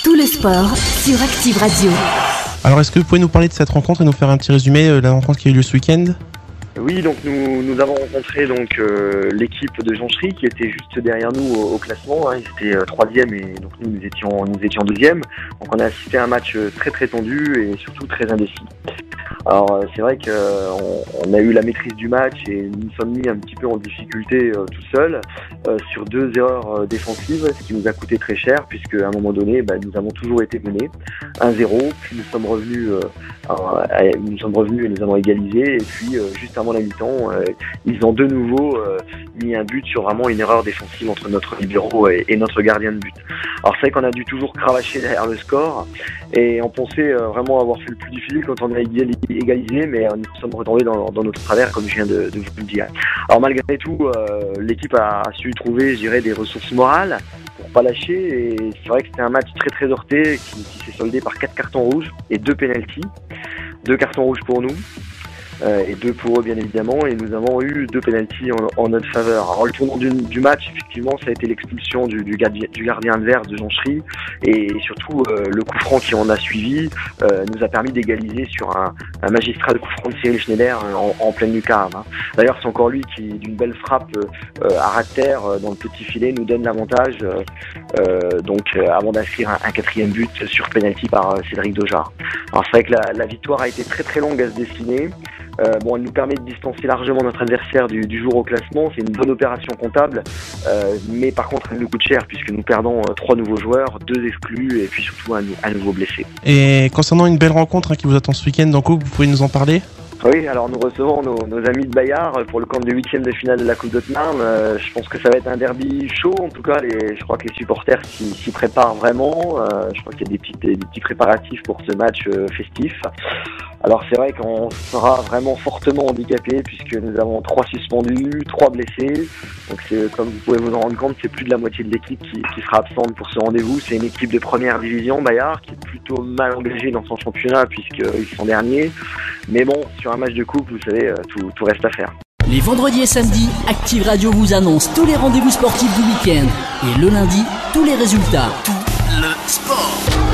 Tout le sport sur Active Radio. Alors, est-ce que vous pouvez nous parler de cette rencontre et nous faire un petit résumé de la rencontre qui a eu lieu ce week-end ? Oui, donc nous avons rencontré l'équipe de Jonchery qui était juste derrière nous au classement. Ils étaient troisième et donc nous étions deuxième. Donc on a assisté à un match très très tendu et surtout très indécis. Alors c'est vrai qu'on a eu la maîtrise du match et nous nous sommes mis un petit peu en difficulté tout seuls sur 2 erreurs défensives, ce qui nous a coûté très cher puisque à un moment donné nous avons toujours été menés 1-0, puis nous sommes revenus et nous avons égalisé et puis juste avant la mi-temps ils ont de nouveau mis un but sur vraiment une erreur défensive entre notre libéro et notre gardien de but. Alors c'est vrai qu'on a dû toujours cravacher derrière le score et on pensait vraiment avoir fait le plus difficile quand on a égalisé, mais nous sommes retombés dans notre travers comme je viens de vous le dire. Alors malgré tout, l'équipe a su trouver, je dirais, des ressources morales pour pas lâcher et c'est vrai que c'était un match très très heurté qui s'est soldé par 4 cartons rouges et 2 pénaltys. 2 cartons rouges pour nous et 2 pour eux bien évidemment, et nous avons eu 2 pénaltys en notre faveur. Alors le tournant du match, effectivement, ça a été l'expulsion du gardien adverse de Jonchery et surtout le coup franc qui en a suivi nous a permis d'égaliser sur un magistral coup franc de Cyril Schneider en pleine lucarne. D'ailleurs c'est encore lui qui, d'une belle frappe à ras de terre dans le petit filet, nous donne l'avantage avant d'inscrire un 4e but sur pénalty par Cédric Dojar. Alors c'est vrai que la victoire a été très très longue à se dessiner. Elle nous permet de distancer largement notre adversaire du jour au classement. C'est une bonne opération comptable, mais par contre elle nous coûte cher puisque nous perdons 3 nouveaux joueurs, 2 exclus et puis surtout un nouveau blessé. Et concernant une belle rencontre qui vous attend ce week-end en coupe, vous pouvez nous en parler ? Oui, alors nous recevons nos amis de Bayard pour le camp de 8e de finale de la Coupe d'Haute-Marne. Je pense que ça va être un derby chaud. En tout cas, je crois que les supporters s'y préparent vraiment. Je crois qu'il y a des petits préparatifs pour ce match festif. Alors c'est vrai qu'on sera vraiment fortement handicapé puisque nous avons 3 suspendus, 3 blessés. Donc comme vous pouvez vous en rendre compte, c'est plus de la moitié de l'équipe qui sera absente pour ce rendez-vous. C'est une équipe de première division, Bayard, qui est plutôt mal engagée dans son championnat puisqu'ils sont derniers. Mais bon, sur un match de coupe, vous savez, tout reste à faire. Les vendredis et samedis, Active Radio vous annonce tous les rendez-vous sportifs du week-end. Et le lundi, tous les résultats. Tout le sport.